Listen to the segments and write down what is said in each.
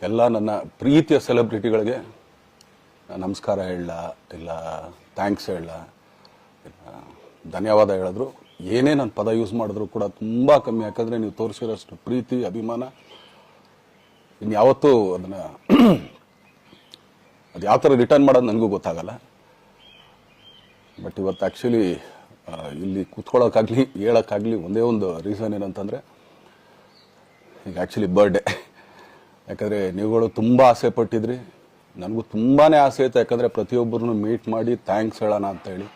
ಎಲ್ಲ ನನ್ನ ಪ್ರೀತಿಯ ಸೆಲೆಬ್ರಿಟಿಗಳಿಗೆ ನಮಸ್ಕಾರ ಹೇಳ ಇಲ್ಲ ಥ್ಯಾಂಕ್ಸ್ ಹೇಳ ಧನ್ಯವಾದ ಹೇಳಿದ್ರು ಏನೇ ನನ್ನ ಪದ ಯೂಸ್ ಮಾಡಿದ್ರು ಕೂಡ ತುಂಬ ಕಮ್ಮಿ. ಯಾಕಂದರೆ ನೀವು ತೋರಿಸಿರೋಷ್ಟು ಪ್ರೀತಿ ಅಭಿಮಾನ ಇನ್ಯಾವತ್ತೂ ಅದನ್ನು ಅದು ಯಾವ ಥರ ರಿಟರ್ನ್ ಮಾಡೋದು ನನಗೂ ಗೊತ್ತಾಗಲ್ಲ. ಬಟ್ ಇವತ್ತು ಆ್ಯಕ್ಚುಲಿ ಇಲ್ಲಿ ಕೂತ್ಕೊಳ್ಳೋಕ್ಕಾಗಲಿ ಹೇಳೋಕ್ಕಾಗಲಿ ಒಂದೇ ಒಂದು ರೀಸನ್ ಏನಂತಂದರೆ ಈಗ ಆ್ಯಕ್ಚುಲಿ ಬರ್ಡೇ. ಯಾಕಂದರೆ ನೀವುಗಳು ತುಂಬ ಆಸೆ ಪಟ್ಟಿದ್ರಿ, ನನಗೂ ತುಂಬಾ ಆಸೆ ಇತ್ತು. ಯಾಕಂದರೆ ಪ್ರತಿಯೊಬ್ಬರನ್ನು ಮೀಟ್ ಮಾಡಿ ಥ್ಯಾಂಕ್ಸ್ ಹೇಳೋಣ ಅಂತೇಳಿ.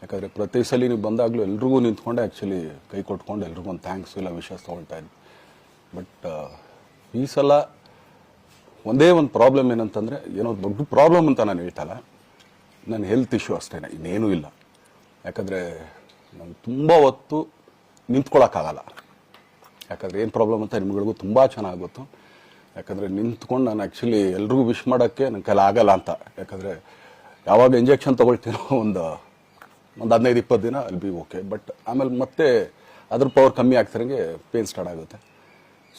ಯಾಕಂದರೆ ಪ್ರತಿ ಸಲ ನೀವು ಬಂದಾಗಲೂ ಎಲ್ರಿಗೂ ನಿಂತ್ಕೊಂಡೆ ಆ್ಯಕ್ಚುಲಿ ಕೈ ಕೊಟ್ಕೊಂಡು ಎಲ್ರಿಗೂ ಒಂದು ಥ್ಯಾಂಕ್ಸ್ ಇಲ್ಲ ವಿಶಸ್ ತೊಗೊಳ್ತಾ ಇದ್ದೆ. ಬಟ್ ಈ ಸಲ ಒಂದೇ ಒಂದು ಪ್ರಾಬ್ಲಮ್ ಏನಂತಂದರೆ, ಏನೋ ದೊಡ್ಡ ಪ್ರಾಬ್ಲಮ್ ಅಂತ ನಾನು ಹೇಳ್ತಲ್ಲ, ನನ್ನ ಹೆಲ್ತ್ ಇಶ್ಯೂ ಅಷ್ಟೇ, ಇನ್ನೇನೂ ಇಲ್ಲ. ಯಾಕಂದರೆ ನಾನು ತುಂಬ ಹೊತ್ತು ನಿಂತ್ಕೊಳ್ಳೋಕ್ಕಾಗಲ್ಲ. ಯಾಕಂದರೆ ಏನು ಪ್ರಾಬ್ಲಮ್ ಅಂತ ನಿಮ್ಗಳಿಗೂ ತುಂಬ ಚೆನ್ನಾಗಿ ಗೊತ್ತು. ಯಾಕಂದರೆ ನಿಂತ್ಕೊಂಡು ನಾನು ಆ್ಯಕ್ಚುಲಿ ಎಲ್ರಿಗೂ ವಿಶ್ ಮಾಡೋಕ್ಕೆ ನನ್ನ ಕೈಲಿ ಆಗಲ್ಲ ಅಂತ. ಯಾಕಂದರೆ ಯಾವಾಗ ಇಂಜೆಕ್ಷನ್ ತೊಗೊಳ್ತೀನೋ ಒಂದು 15-20 ದಿನ ಅಲ್ಲಿ ಬಿ ಓಕೆ. ಬಟ್ ಆಮೇಲೆ ಮತ್ತೆ ಅದ್ರ ಪವರ್ ಕಮ್ಮಿ ಆಗ್ತಿರಂಗೆ ಪೇನ್ ಸ್ಟಾರ್ಟ್ ಆಗುತ್ತೆ.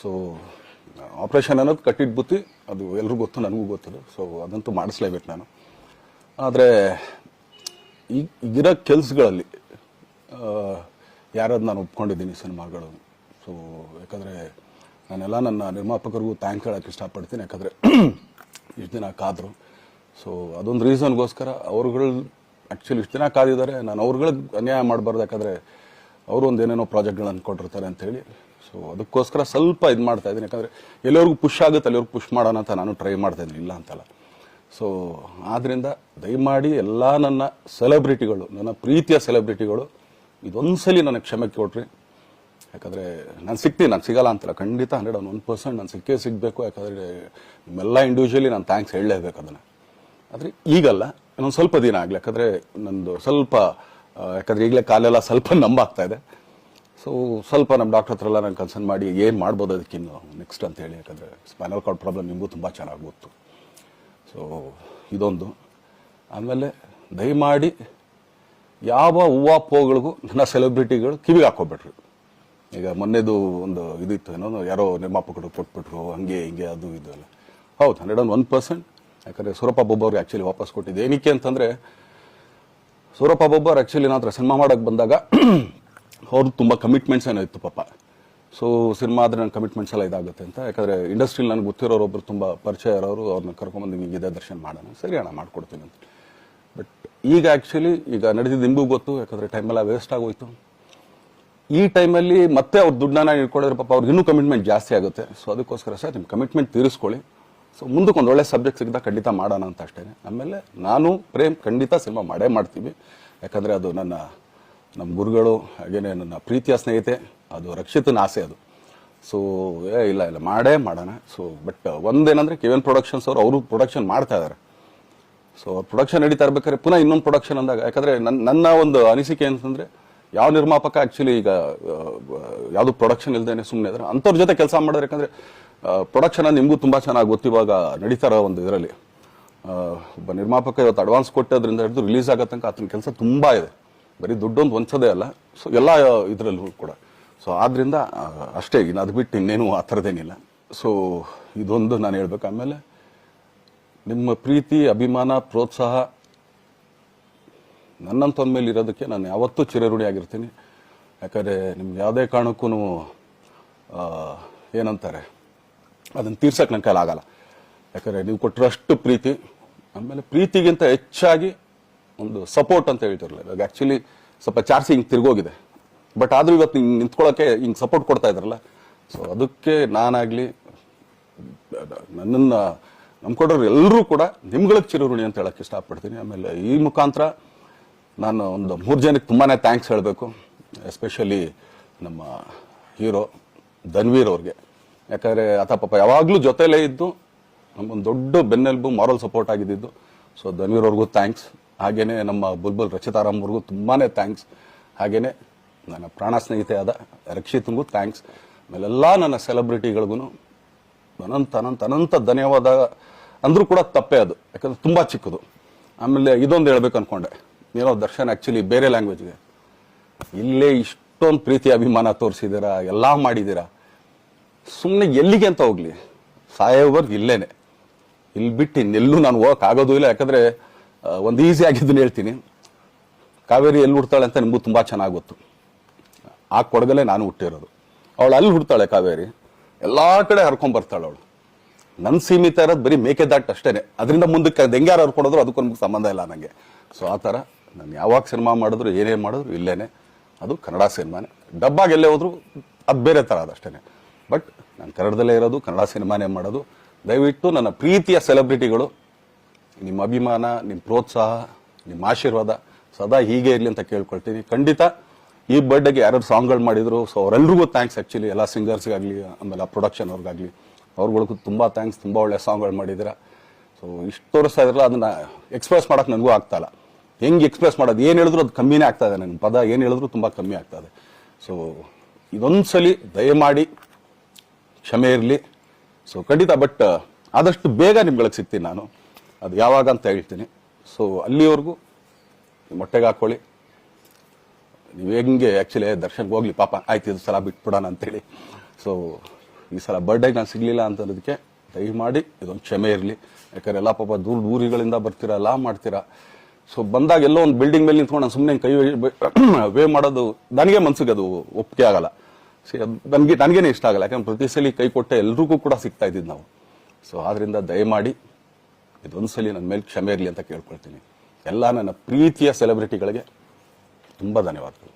ಸೊ ಆಪ್ರೇಷನ್ ಅನ್ನೋದು ಕಟ್ಟಿಟ್ಟು ಬುತ್ತಿ, ಅದು ಎಲ್ರಿಗೂ ಗೊತ್ತು, ನನಗೂ ಗೊತ್ತದು. ಸೊ ಅದಂತೂ ಮಾಡಿಸ್ಲೇಬೇಕು ನಾನು. ಆದರೆ ಈಗಿರೋ ಕೆಲಸಗಳಲ್ಲಿ ಯಾರಾದ್ರು ನಾನು ಒಪ್ಕೊಂಡಿದ್ದೀನಿ ಸಿನಿಮಾಗಳು. ಸೊ ಯಾಕಂದರೆ ನಾನೆಲ್ಲ ನನ್ನ ನಿರ್ಮಾಪಕರಿಗೂ ಥ್ಯಾಂಕ್ಸ್ ಹೇಳೋಕ್ಕೆ ಇಷ್ಟಪಡ್ತೀನಿ. ಯಾಕಂದರೆ ಇಷ್ಟು ದಿನ ಕಾದರು. ಸೊ ಅದೊಂದು ರೀಸನ್ಗೋಸ್ಕರ ಅವ್ರುಗಳು ಆ್ಯಕ್ಚುಲಿ ಇಷ್ಟು ದಿನ ಕಾದಿದ್ದಾರೆ, ನಾನು ಅವ್ರುಗಳಿಗೆ ಅನ್ಯಾಯ ಮಾಡಬಾರ್ದು. ಯಾಕಂದರೆ ಅವರು ಒಂದು ಏನೇನೋ ಪ್ರಾಜೆಕ್ಟ್ಗಳನ್ನು ಕೊಟ್ಟಿರ್ತಾರೆ ಅಂಥೇಳಿ. ಸೊ ಅದಕ್ಕೋಸ್ಕರ ಸ್ವಲ್ಪ ಇದು ಮಾಡ್ತಾಯಿದ್ದೀನಿ. ಯಾಕಂದರೆ ಎಲ್ಲಿವರೆಗೂ ಪುಷ್ ಆಗುತ್ತೆ ಅಲ್ಲಿವರೆಗೂ ಪುಷ್ ಮಾಡೋಣ ಅಂತ ನಾನು ಟ್ರೈ ಮಾಡ್ತಾಯಿದ್ದೀನಿ, ಇಲ್ಲ ಅಂತಲ್ಲ. ಸೊ ಆದ್ದರಿಂದ ದಯಮಾಡಿ ಎಲ್ಲ ನನ್ನ ಸೆಲೆಬ್ರಿಟಿಗಳು, ನನ್ನ ಪ್ರೀತಿಯ ಸೆಲೆಬ್ರಿಟಿಗಳು, ಇದೊಂದ್ಸಲಿ ನನಗೆ ಕ್ಷಮೆ ಕೊಡ್ರಿ. ಯಾಕಂದರೆ ನಾನು ಸಿಗ್ತೀನಿ, ನಾನು ಸಿಗಲ್ಲ ಅಂತಲ್ಲ, ಖಂಡಿತ 101% ನಾನು ಸಿಕ್ಕೇ ಸಿಗಬೇಕು. ಯಾಕಂದರೆ ನಿಮ್ಮೆಲ್ಲ ಇಂಡಿವಿಜುವಲಿ ನಾನು ಥ್ಯಾಂಕ್ಸ್ ಹೇಳಲೇಬೇಕು ಅದನ್ನು. ಆದರೆ ಈಗಲ್ಲ, ಇನ್ನೊಂದು ಸ್ವಲ್ಪ ದಿನ ಆಗಲಿ. ಯಾಕಂದರೆ ನಂದು ಸ್ವಲ್ಪ ಯಾಕಂದರೆ ಈಗಲೇ ಕಾಲೆಲ್ಲ ಸ್ವಲ್ಪ ನಂಬಾಗ್ತಾ ಇದೆ. ಸೊ ಸ್ವಲ್ಪ ನಮ್ಮ ಡಾಕ್ಟರ್ ಹತ್ರ ಎಲ್ಲ ನಾನು ಕನ್ಸರ್ನ್ ಮಾಡಿ ಏನು ಮಾಡ್ಬೋದು ಅದಕ್ಕಿನ್ನು ನೆಕ್ಸ್ಟ್ ಅಂತೇಳಿ. ಯಾಕಂದರೆ ಸ್ಪೈನಲ್ ಕಾರ್ಡ್ ಪ್ರಾಬ್ಲಮ್ ನಿಮಗೂ ತುಂಬ ಚೆನ್ನಾಗಿ ಗೊತ್ತು. ಸೊ ಇದೊಂದು. ಆಮೇಲೆ ದಯಮಾಡಿ ಯಾವ ಹೂವು ಪೋಗಳಿಗೂ ನನ್ನ ಸೆಲೆಬ್ರಿಟಿಗಳು ಕಿವಿಗೆ ಹಾಕೋಬಿಟ್ರು. ಈಗ ಮೊನ್ನೆದು ಒಂದು ಇದಿತ್ತು, ಏನೋ ಯಾರೋ ನಿರ್ಮಾಪಕರು ಕೊಟ್ಬಿಟ್ರು, ಹಂಗೆ ಹಿಂಗೆ ಅದು ಇದು ಎಲ್ಲ. ಹೌದು, 101%. ಯಾಕಂದರೆ ಸೂರಪ್ಪ ಬೊಬ್ಬ ಅವ್ರಿಗೆ ಆ್ಯಕ್ಚುಲಿ ವಾಪಸ್ ಕೊಟ್ಟಿದ್ದು ಏನಕ್ಕೆ ಅಂತಂದರೆ, ಸೂರಪ್ಪ ಬೊಬ್ಬ ಅವ್ರು ಆ್ಯಕ್ಚುಲಿ ನಾನು ಹತ್ರ ಸಿನಿಮಾ ಮಾಡೋಕ್ಕೆ ಬಂದಾಗ ಅವ್ರದ್ದು ತುಂಬ ಕಮಿಟ್ಮೆಂಟ್ಸ್ ಏನೋ ಇತ್ತು ಪಾಪ. ಸೊ ಸಿನಿಮಾ ಆದರೆ ನನ್ನ ಕಮಿಟ್ಮೆಂಟ್ಸ್ ಎಲ್ಲ ಇದಾಗುತ್ತೆ ಅಂತ. ಯಾಕಂದರೆ ಇಂಡಸ್ಟ್ರಿಲಿ ನನಗೆ ಗೊತ್ತಿರೋರೊಬ್ಬರು ತುಂಬ ಪರಿಚಯ ಇರೋರು, ಅವ್ರನ್ನ ಕರ್ಕೊಂಬಂದು ಹಿಂಗಿದೆ ದರ್ಶನ ಮಾಡೋಣ, ಸರಿ ಅಣ್ಣ ಮಾಡ್ಕೊಡ್ತೀನಿ ಅಂತ. ಬಟ್ ಈಗ ಆ್ಯಕ್ಚುಲಿ ಈಗ ನಡೆದಿದ್ದು ನಿಮಗೂ ಗೊತ್ತು. ಯಾಕಂದರೆ ಟೈಮೆಲ್ಲ ವೇಸ್ಟ್ ಆಗೋಯ್ತು. ಈ ಟೈಮಲ್ಲಿ ಮತ್ತೆ ಅವ್ರ ದುಡ್ಡನ್ನ ಇಟ್ಕೊಂಡಿದ್ರೆ ಪಾಪ ಅವ್ರಿಗೆ ಇನ್ನೂ ಕಮಿಟ್ಮೆಂಟ್ ಜಾಸ್ತಿ ಆಗುತ್ತೆ. ಸೊ ಅದಕ್ಕೋಸ್ಕರ ಸರ್ ನಿಮ್ಮ ಕಮಿಟ್ಮೆಂಟ್ ತೀರಿಸ್ಕೊಳ್ಳಿ. ಸೊ ಮುಂದಕ್ಕೆ ಒಂದು ಒಳ್ಳೆ ಸಬ್ಜೆಕ್ಟ್ ಸಿಗ್ದಾಗ ಖಂಡಿತ ಮಾಡೋಣ ಅಂತ ಅಷ್ಟೇ. ಆಮೇಲೆ ನಾನು ಪ್ರೇಮ್ ಖಂಡಿತ ಸಿನಿಮಾ ಮಾಡೇ ಮಾಡ್ತೀವಿ. ಯಾಕಂದರೆ ಅದು ನಮ್ಮ ಗುರುಗಳು, ಹಾಗೇನೆ ನನ್ನ ಪ್ರೀತಿಯ ಸ್ನೇಹಿತೆ, ಅದು ರಕ್ಷಿತನ ಆಸೆ ಅದು. ಸೊ ಇಲ್ಲ ಮಾಡೇ ಮಾಡೋಣ. ಸೊ ಬಟ್ ಒಂದೇನಂದರೆ KVN ಪ್ರೊಡಕ್ಷನ್ಸ್ ಅವರು ಪ್ರೊಡಕ್ಷನ್ ಮಾಡ್ತಾ ಇದ್ದಾರೆ. ಸೊ ಅವ್ರು ಪ್ರೊಡಕ್ಷನ್ ನಡೀತಾ ಇರ್ಬೇಕಾದ್ರೆ ಪುನಃ ಇನ್ನೊಂದು ಪ್ರೊಡಕ್ಷನ್ ಅಂದಾಗ, ಯಾಕಂದರೆ ನನ್ನ ಒಂದು ಅನಿಸಿಕೆ ಅಂತಂದರೆ, ಯಾವ ನಿರ್ಮಾಪಕ ಆ್ಯಕ್ಚುಲಿ ಈಗ ಯಾವುದು ಪ್ರೊಡಕ್ಷನ್ ಇಲ್ದೇನೆ ಸುಮ್ಮನೆ ಇದ್ದಾರೆ ಅಂಥವ್ರ ಜೊತೆ ಕೆಲಸ ಮಾಡಿದ್ರೆ. ಯಾಕಂದರೆ ಪ್ರೊಡಕ್ಷನ್ ನಿಮಗೂ ತುಂಬ ಚೆನ್ನಾಗಿ ಗೊತ್ತು. ಇವಾಗ ನಡೀತಾ ಇರೋ ಒಂದು ಇದರಲ್ಲಿ ಒಬ್ಬ ನಿರ್ಮಾಪಕ ಇವತ್ತು ಅಡ್ವಾನ್ಸ್ ಕೊಟ್ಟೋದ್ರಿಂದ ಹಿಡಿದು ರಿಲೀಸ್ ಆಗೋ ತನಕ ಆತನ ಕೆಲಸ ತುಂಬ ಇದೆ. ಬರೀ ದುಡ್ಡೊಂದು ಹೊಂಚೋದೇ ಅಲ್ಲ, ಸೊ ಎಲ್ಲ ಇದರಲ್ಲೂ ಕೂಡ. ಸೊ ಆದ್ದರಿಂದ ಅಷ್ಟೇ, ಇನ್ನು ಅದು ಬಿಟ್ಟು ಇನ್ನೇನು ಆ ಥರದ್ದೇನಿಲ್ಲ. ಸೊ ಇದೊಂದು ನಾನು ಹೇಳ್ಬೇಕು. ಆಮೇಲೆ ನಿಮ್ಮ ಪ್ರೀತಿ, ಅಭಿಮಾನ, ಪ್ರೋತ್ಸಾಹ ನನ್ನಂತೊಂದ ಮೇಲೆ ಇರೋದಕ್ಕೆ ನಾನು ಯಾವತ್ತೂ ಚಿರಋಣಿಯಾಗಿರ್ತೀನಿ. ಯಾಕಂದರೆ ನಿಮ್ಗೆ ಯಾವುದೇ ಕಾರಣಕ್ಕೂ ಏನಂತಾರೆ ಅದನ್ನು ತೀರ್ಸೋಕೆ ನನ್ನ ಕೈಲಿ ಆಗಲ್ಲ. ಯಾಕಂದರೆ ನೀವು ಕೊಟ್ಟರಷ್ಟು ಪ್ರೀತಿ, ಆಮೇಲೆ ಪ್ರೀತಿಗಿಂತ ಹೆಚ್ಚಾಗಿ ಒಂದು ಸಪೋರ್ಟ್ ಅಂತ ಹೇಳ್ತಿರಲ್ಲ. ಇವಾಗ ಆ್ಯಕ್ಚುಲಿ ಸ್ವಲ್ಪ ಚಾರ್ಜ್ ಹಿಂಗೆ ತಿರ್ಗೋಗಿದೆ. ಬಟ್ ಆದರೂ ಇವತ್ತು ಹಿಂಗೆ ನಿಂತ್ಕೊಳ್ಳೋಕ್ಕೆ ಹಿಂಗೆ ಸಪೋರ್ಟ್ ಕೊಡ್ತಾ ಇದ್ದಾರಲ್ಲ. ಸೊ ಅದಕ್ಕೆ ನಾನಾಗಲಿ ನನ್ನನ್ನು ನಂಬ್ಕೊಡೋರು ಎಲ್ಲರೂ ಕೂಡ ನಿಮ್ಗಳಿಗೆ ಚಿರಋಣಿ ಅಂತ ಹೇಳೋಕ್ಕೆ ಇಷ್ಟಪಡ್ತೀನಿ. ಆಮೇಲೆ ಈ ಮುಖಾಂತರ ನಾನು ಒಂದು 3 ಜನಕ್ಕೆ ತುಂಬಾ ಥ್ಯಾಂಕ್ಸ್ ಹೇಳಬೇಕು. ಎಸ್ಪೆಷಲಿ ನಮ್ಮ ಹೀರೋ ಧನ್ವೀರ್ ಅವ್ರಿಗೆ. ಯಾಕಂದರೆ ಆತ ಪಾಪ ಯಾವಾಗಲೂ ಜೊತೆಲೇ ಇದ್ದು ನಮ್ಮೊಂದು ದೊಡ್ಡ ಬೆನ್ನೆಲುಬು, ಮಾರಲ್ ಸಪೋರ್ಟ್ ಆಗಿದ್ದು. ಸೊ ಧನ್ವೀರ್ ಅವ್ರಿಗೂ ಥ್ಯಾಂಕ್ಸ್. ಹಾಗೆಯೇ ನಮ್ಮ ಬುಲ್ಬುಲ್ ರಚಿತಾರಾಮ್ ಅವ್ರಿಗೂ ತುಂಬಾ ಥ್ಯಾಂಕ್ಸ್. ಹಾಗೆಯೇ ನನ್ನ ಪ್ರಾಣ ಸ್ನೇಹಿತೆಯಾದ ರಕ್ಷಿತನಿಗೂ ಥ್ಯಾಂಕ್ಸ್. ಆಮೇಲೆಲ್ಲ ನನ್ನ ಸೆಲೆಬ್ರಿಟಿಗಳಿಗೂ ಅನಂತ ಧನ್ಯವಾದ ಅಂದರೂ ಕೂಡ ತಪ್ಪೇ ಅದು. ಯಾಕಂದರೆ ತುಂಬ ಚಿಕ್ಕದು. ಆಮೇಲೆ ಇದೊಂದು ಹೇಳ್ಬೇಕು ಅಂದ್ಕೊಂಡೆ, ಏನೋ ದರ್ಶನ್ ಆ್ಯಕ್ಚುಲಿ ಬೇರೆ ಲ್ಯಾಂಗ್ವೇಜ್ಗೆ ಇಲ್ಲೇ ಇಷ್ಟೊಂದು ಪ್ರೀತಿ ಅಭಿಮಾನ ತೋರಿಸಿದ್ದೀರಾ, ಎಲ್ಲ ಮಾಡಿದ್ದೀರಾ, ಸುಮ್ಮನೆ ಎಲ್ಲಿಗೆ ಅಂತ ಹೋಗಲಿ. ಸಾಯೋವರೆಗೂ ಇಲ್ಲೇನೆ, ಇಲ್ಲಿ ಬಿಟ್ಟು ಇನ್ನೆಲ್ಲೂ ನಾನು ಹೋಗಕ್ ಆಗೋದು ಇಲ್ಲ. ಯಾಕಂದ್ರೆ ಒಂದು ಈಸಿ ಆಗಿದ್ದನ್ನು ಹೇಳ್ತೀನಿ, ಕಾವೇರಿ ಎಲ್ಲಿ ಹುಡ್ತಾಳೆ ಅಂತ ನಿಮಗೂ ತುಂಬಾ ಚೆನ್ನಾಗಿ ಗೊತ್ತು. ಆ ಕೊಡಗಲ್ಲೇ ನಾನು ಹುಟ್ಟಿರೋದು. ಅವಳು ಅಲ್ಲಿ ಹುಡ್ತಾಳೆ ಕಾವೇರಿ, ಎಲ್ಲಾ ಕಡೆ ಹರ್ಕೊಂಡ್ ಬರ್ತಾಳೆ ಅವಳು. ನನ್ ಸೀಮಿತ ಇರೋದು ಬರೀ ಮೇಕೆದಾಟ್ ಅಷ್ಟೇನೆ, ಅದರಿಂದ ಮುಂದಕ್ಕೆ ಅದು ಹೆಂಗ್ಯಾರು ಹರ್ಕೊಡೋದ್ರು ಅದಕ್ಕೂ ನಮ್ಗೆ ಸಂಬಂಧ ಇಲ್ಲ ನನಗೆ. ಸೊ ಆ ಥರ ನಾನು ಯಾವಾಗ ಸಿನಿಮಾ ಮಾಡಿದ್ರು ಏನೇ ಮಾಡಿದ್ರು ಇಲ್ಲೇನೆ, ಅದು ಕನ್ನಡ ಸಿನಿಮಾನೇ. ಡಬ್ಬಾಗ ಎಲ್ಲೇ ಹೋದ್ರು ಅದು ಬೇರೆ ಥರ ಅದಷ್ಟೇನೆ. ಬಟ್ ನಾನು ಕನ್ನಡದಲ್ಲೇ ಇರೋದು, ಕನ್ನಡ ಸಿನಿಮಾನೇ ಮಾಡೋದು. ದಯವಿಟ್ಟು ನನ್ನ ಪ್ರೀತಿಯ ಸೆಲೆಬ್ರಿಟಿಗಳು, ನಿಮ್ಮ ಅಭಿಮಾನ, ನಿಮ್ಮ ಪ್ರೋತ್ಸಾಹ, ನಿಮ್ಮ ಆಶೀರ್ವಾದ ಸದಾ ಹೀಗೆ ಇರಲಿ ಅಂತ ಕೇಳ್ಕೊಳ್ತೀನಿ. ಖಂಡಿತ ಈ ಬರ್ಡೇಗೆ ಯಾರು ಸಾಂಗ್ಗಳು ಮಾಡಿದ್ರು, ಸೊ ಅವರೆಲ್ರಿಗೂ ಥ್ಯಾಂಕ್ಸ್. ಆ್ಯಕ್ಚುಲಿ ಎಲ್ಲ ಸಿಂಗರ್ಸ್ಗಾಗಲಿ, ಆಮೇಲೆ ಪ್ರೊಡಕ್ಷನ್ ಅವ್ರಿಗಾಗಲಿ, ಅವ್ರುಗಳಿಗೂ ತುಂಬ ಥ್ಯಾಂಕ್ಸ್. ತುಂಬ ಒಳ್ಳೆ ಸಾಂಗ್ಗಳು ಮಾಡಿದ್ದೀರಾ. ಸೊ ಇಷ್ಟು ತೋರಿಸ್ತಾ ಇದ್ರಲ್ಲ, ಅದನ್ನ ಎಕ್ಸ್ಪ್ರೆಸ್ ಮಾಡೋಕೆ ನನಗೂ ಆಗ್ತಾ ಇಲ್ಲ. ಹೆಂಗೆ ಎಕ್ಸ್ಪ್ರೆಸ್ ಮಾಡೋದು, ಏನು ಹೇಳಿದ್ರು ಅದು ಕಮ್ಮಿನೇ ಆಗ್ತಾ ಇದೆ. ನನ್ನ ಪದ ಏನು ಹೇಳಿದ್ರು ತುಂಬ ಕಮ್ಮಿ ಆಗ್ತಾ ಇದೆ. ಸೊ ಇದೊಂದ್ಸಲಿ ದಯಮಾಡಿ ಕ್ಷಮೆ ಇರಲಿ. ಸೊ ಖಂಡಿತ, ಬಟ್ ಆದಷ್ಟು ಬೇಗ ನಿಮ್ಗಳಿಗೆ ಸಿಗ್ತೀನಿ ನಾನು, ಅದು ಯಾವಾಗ ಅಂತ ಹೇಳ್ತೀನಿ. ಸೊ ಅಲ್ಲಿವರೆಗೂ ಮೊಟ್ಟೆಗೆ ಹಾಕೊಳ್ಳಿ. ನೀವು ಹೆಂಗೆ ಆ್ಯಕ್ಚುಲಿ ದರ್ಶನ್ಗೆ ಹೋಗ್ಲಿ ಪಾಪ, ಆಯ್ತು ಇದು ಸಲ ಬಿಟ್ಬಿಡೋಣ ಅಂತೇಳಿ. ಸೊ ಈ ಸಲ ಬರ್ಡೇಗೆ ನಾನು ಸಿಗಲಿಲ್ಲ ಅಂತನ್ನೋದಕ್ಕೆ ದಯಮಾಡಿ ಇದೊಂದು ಕ್ಷಮೆ ಇರಲಿ. ಯಾಕಂದ್ರೆ ಎಲ್ಲ ಪಾಪ ದೂರಗಳಿಂದ ಬರ್ತೀರಾ, ಎಲ್ಲ ಮಾಡ್ತೀರಾ. ಸೊ ಬಂದಾಗ ಎಲ್ಲೋ ಒಂದು ಬಿಲ್ಡಿಂಗ್ ಮೇಲೆ ನಿಂತ್ಕೊಂಡು ನಾನು ಸುಮ್ಮನೆ ಕೈ ವೇ ಮಾಡೋದು ನನಗೆ ಮನ್ಸಿಗೆ ಅದು ಒಪ್ಪಿಗೆ ಆಗಲ್ಲ. ನನಗೇನೆ ಇಷ್ಟ ಆಗಲ್ಲ. ಯಾಕಂದ್ರೆ ಪ್ರತಿ ಸಲ ಕೈ ಕೊಟ್ಟೆ ಎಲ್ರಿಗೂ ಕೂಡ ಸಿಗ್ತಾ ಇದ್ದಿದ್ದು ನಾವು. ಸೊ ಆದ್ರಿಂದ ದಯಮಾಡಿ ಇದೊಂದ್ಸಲಿ ನನ್ನ ಮೇಲೆ ಕ್ಷಮೆ ಇರಲಿ ಅಂತ ಕೇಳ್ಕೊಳ್ತೀನಿ. ಎಲ್ಲ ನನ್ನ ಪ್ರೀತಿಯ ಸೆಲೆಬ್ರಿಟಿಗಳಿಗೆ ತುಂಬ ಧನ್ಯವಾದಗಳು.